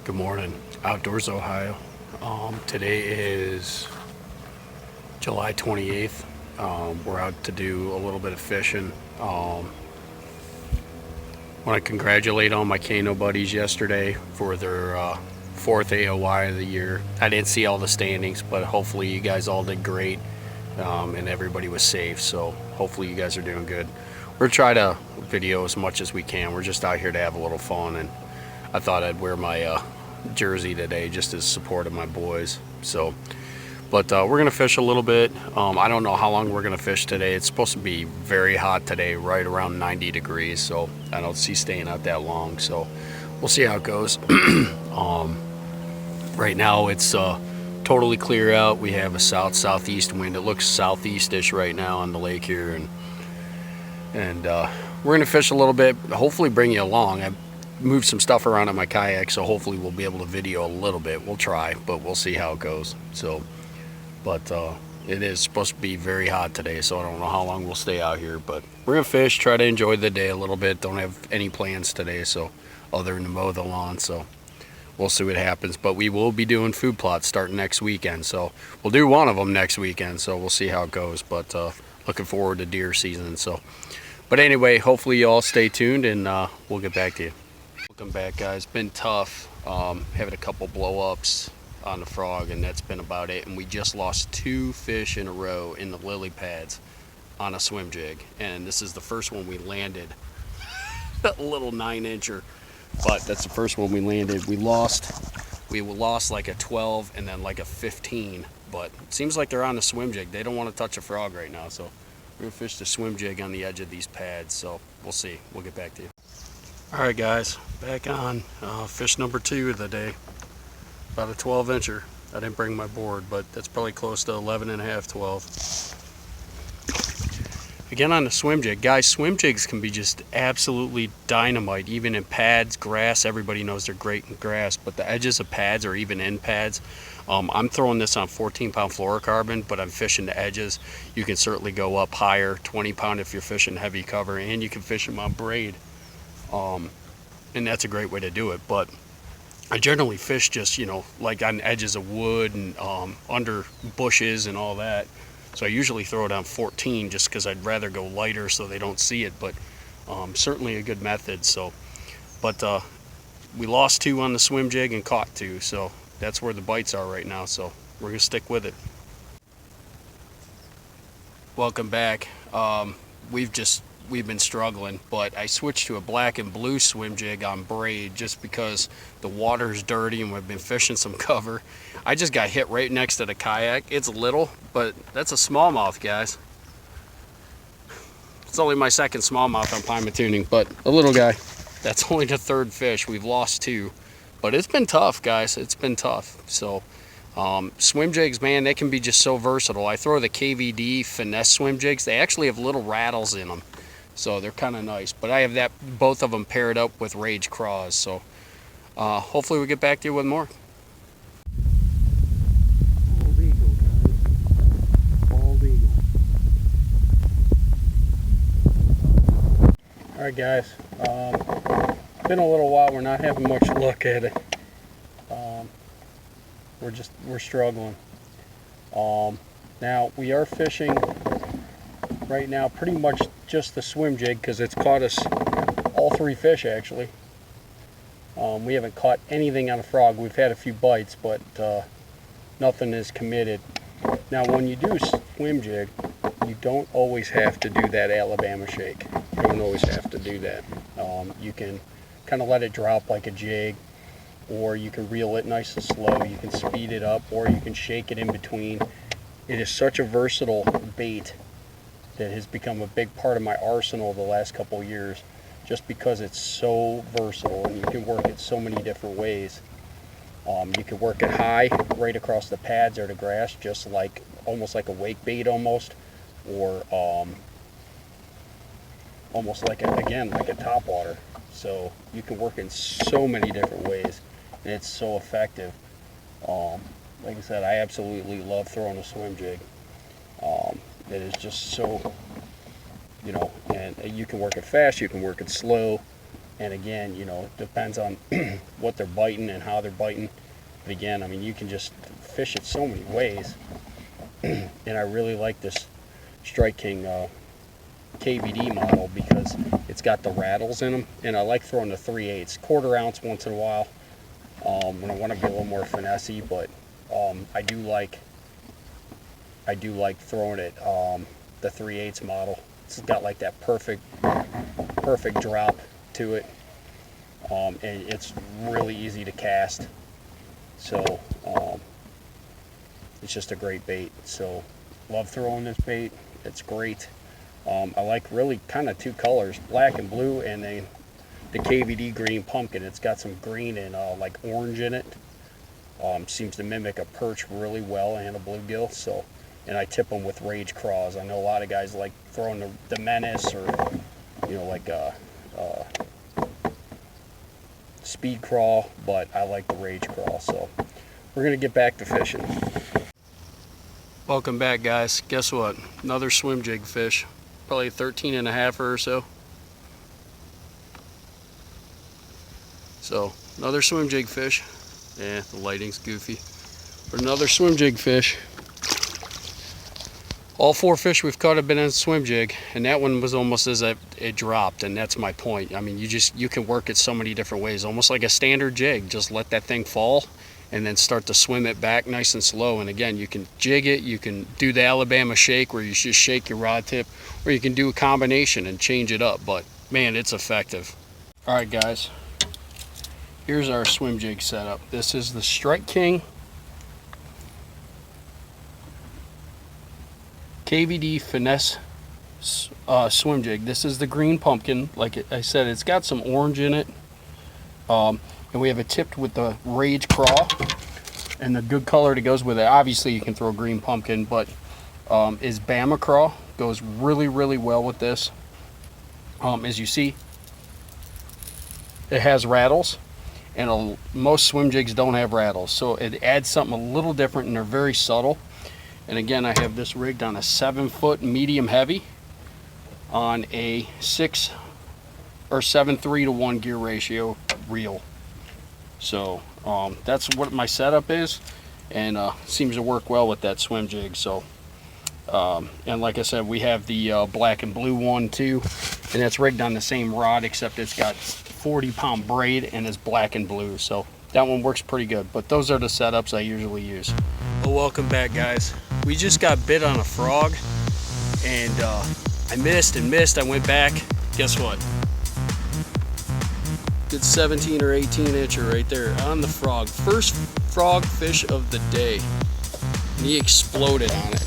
Good morning, Outdoors Ohio. Today is July 28th. We're out to do a little bit of fishing. Want to congratulate all my Kano buddies yesterday for their fourth AOY of the year. I didn't see all the standings, but hopefully you guys all did great, and everybody was safe. So hopefully you guys are doing good. We're trying to video as much as we can. We're just out here to have a little fun, and I thought I'd wear my jersey today just as support of my boys. So, but we're gonna fish a little bit. I don't know how long we're gonna fish today. It's supposed to be very hot today, right around 90 degrees. So I don't see staying out that long. So we'll see how it goes. Right now it's totally clear out. We have a southeast wind. It looks southeastish right now on the lake here, and we're gonna fish a little bit. Hopefully bring you along. I moved some stuff around on my kayak, so hopefully we'll be able to video a little bit. We'll try, but we'll see how it goes. So, but it is supposed to be very hot today, so I don't know how long we'll stay out here, but we're gonna fish, try to enjoy the day a little bit. Don't have any plans today, so other than to mow the lawn, so we'll see what happens. But we will be doing food plots starting next weekend, so we'll do one of them next weekend, so we'll see how it goes. But looking forward to deer season. So, but anyway, hopefully you all stay tuned, and we'll get back to you. Welcome back, guys. Been tough, having a couple blow-ups on the frog, and that's been about it. And we just lost 2 fish in a row in the lily pads on a swim jig, and this is the first one we landed. A little 9-incher, but that's the first one we landed. We lost like a 12 and then like a 15, but it seems like they're on the swim jig. They don't want to touch a frog right now, so we're gonna fish the swim jig on the edge of these pads. So we'll see. We'll get back to you. All right, guys, back on fish number 2 of the day. About a 12-incher. I didn't bring my board, but that's probably close to 11 and a half, 12. Again on the swim jig. Guys, swim jigs can be just absolutely dynamite, even in pads, grass. Everybody knows they're great in grass, but the edges of pads or even in pads. I'm throwing this on 14-pound fluorocarbon, but I'm fishing the edges. You can certainly go up higher, 20-pound if you're fishing heavy cover, and you can fish them on braid. And that's a great way to do it. But I generally fish just, like on edges of wood and under bushes and all that. So I usually throw it on 14 just because I'd rather go lighter so they don't see it. But certainly a good method. So, but we lost 2 on the swim jig and caught 2. So that's where the bites are right now. So we're gonna stick with it. Welcome back. We've been struggling, but I switched to a black and blue swim jig on braid just because the water's dirty and we've been fishing some cover. I just got hit right next to the kayak. It's little, but that's a smallmouth, guys. It's only my second smallmouth on Pima tuning, but a little guy. That's only the 3rd fish. We've lost 2, but it's been tough, guys. It's been tough. So swim jigs, man, they can be just so versatile. I throw the KVD finesse swim jigs. They actually have little rattles in them, so they're kind of nice. But I have both of them paired up with Rage Craws. So hopefully we get back to you with more. Bald eagle, guys. Bald eagle. All right, guys. It's been a little while. We're not having much luck at it. We're struggling. Now we are fishing right now pretty much just the swim jig because it's caught us all 3 fish actually. We haven't caught anything on a frog. We've had a few bites, but nothing is committed. Now when you do swim jig, you don't always have to do that Alabama shake. You don't always have to do that. You can kind of let it drop like a jig, or you can reel it nice and slow. You can speed it up, or you can shake it in between. It is such a versatile bait that has become a big part of my arsenal the last couple of years, just because it's so versatile and you can work it so many different ways. You can work it high right across the pads or the grass, just like almost like a wake bait almost, or almost like like a topwater. So you can work in so many different ways, and it's so effective. Like I said, I absolutely love throwing a swim jig. It is just so, and you can work it fast, you can work it slow. And again, you know, it depends on what they're biting and how they're biting. But again, I mean, you can just fish it so many ways. And I really like this Strike King KVD model because it's got the rattles in them, and I like throwing the 3/8, quarter ounce once in a while when I want to be a little more finessey. But I do like throwing it the 3/8 model. It's got like that perfect drop to it, and it's really easy to cast. So it's just a great bait. So love throwing this bait. It's great. I like really kind of two colors, black and blue, and then the KVD green pumpkin. It's got some green and like orange in it. Seems to mimic a perch really well and a bluegill. So, and I tip them with Rage Craws. I know a lot of guys like throwing the Menace, or you know, like a Speed Crawl, but I like the Rage Crawl. So we're gonna get back to fishing. Welcome back, guys. Guess what? Another swim jig fish. Probably 13 and a half or so. So another swim jig fish. Yeah, the lighting's goofy. But another swim jig fish. All 4 fish we've caught have been in a swim jig, and that one was almost as it dropped, and that's my point. I mean, you can work it so many different ways, almost like a standard jig. Just let that thing fall and then start to swim it back nice and slow. And again, you can jig it, you can do the Alabama shake where you just shake your rod tip, or you can do a combination and change it up. But man, it's effective. All right, guys, here's our swim jig setup. This is the Strike King KVD Finesse swim jig. This is the green pumpkin. Like I said, it's got some orange in it. And we have it tipped with the Rage Craw, and the good color that goes with it, obviously you can throw green pumpkin, but is Bama Craw. Goes really, really well with this. As you see, it has rattles, and most swim jigs don't have rattles, so it adds something a little different, and they're very subtle. And again, I have this rigged on a 7-foot medium heavy on a 6 or 7.3 to 1 gear ratio reel. So that's what my setup is, and seems to work well with that swim jig. So and like I said, we have the black and blue one too, and that's rigged on the same rod, except it's got 40-pound braid and it's black and blue. So that one works pretty good. But those are the setups I usually use. Well, welcome back, guys. We just got bit on a frog, and I missed and missed. I went back. Guess what? Good 17 or 18 incher right there on the frog. First frog fish of the day, and he exploded on it.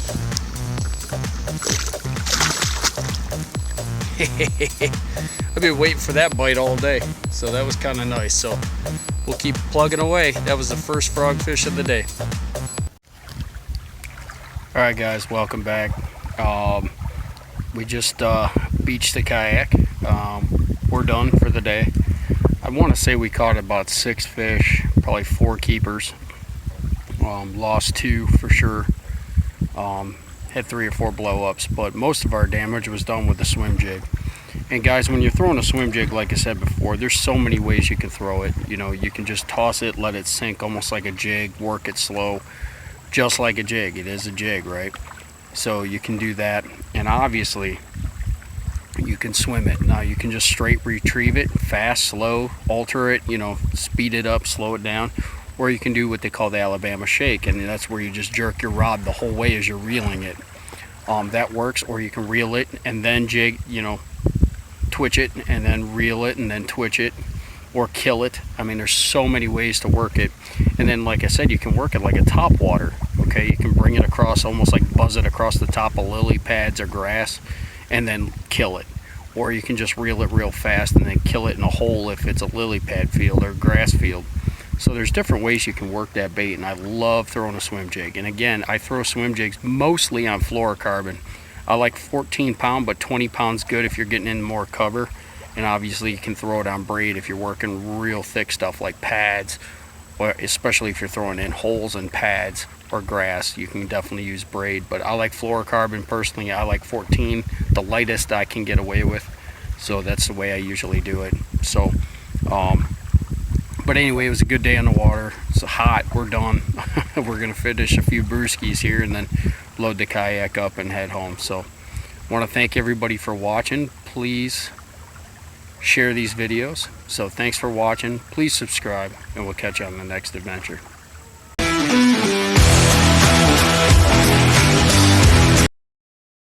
I've been waiting for that bite all day, so that was kind of nice. So we'll keep plugging away. That was the first frog fish of the day. All right, guys, welcome back. We just beached the kayak. We're done for the day. I want to say we caught about 6 fish, probably 4 keepers. Lost 2 for sure. Had 3 or 4 blow-ups, but most of our damage was done with the swim jig. And guys, when you're throwing a swim jig, like I said before, there's so many ways you can throw it. You know, you can just toss it, let it sink almost like a jig, work it slow, just like a jig. It is a jig, right? So you can do that, and obviously you can swim it. Now you can just straight retrieve it, fast, slow, alter it, you know, speed it up, slow it down, or you can do what they call the Alabama shake, and that's where you just jerk your rod the whole way as you're reeling it. That works. Or you can reel it and then jig, you know, twitch it and then reel it and then twitch it, or kill it. I mean, there's so many ways to work it. And then, like I said, you can work it like a top water. Okay, you can bring it across, almost like buzz it across the top of lily pads or grass, and then kill it. Or you can just reel it real fast and then kill it in a hole if it's a lily pad field or grass field. So there's different ways you can work that bait, and I love throwing a swim jig. And again, I throw swim jigs mostly on fluorocarbon. I like 14 pound, but 20 pounds good if you're getting in more cover. And obviously you can throw it on braid if you're working real thick stuff like pads, or especially if you're throwing in holes and pads or grass, you can definitely use braid. But I like fluorocarbon personally. I like 14, the lightest I can get away with. So that's the way I usually do it. So but anyway, it was a good day on the water. It's hot. We're done. We're gonna finish a few brewskis here and then load the kayak up and head home. So I want to thank everybody for watching. Please share these videos. So thanks for watching. Please subscribe, and we'll catch you on the next adventure.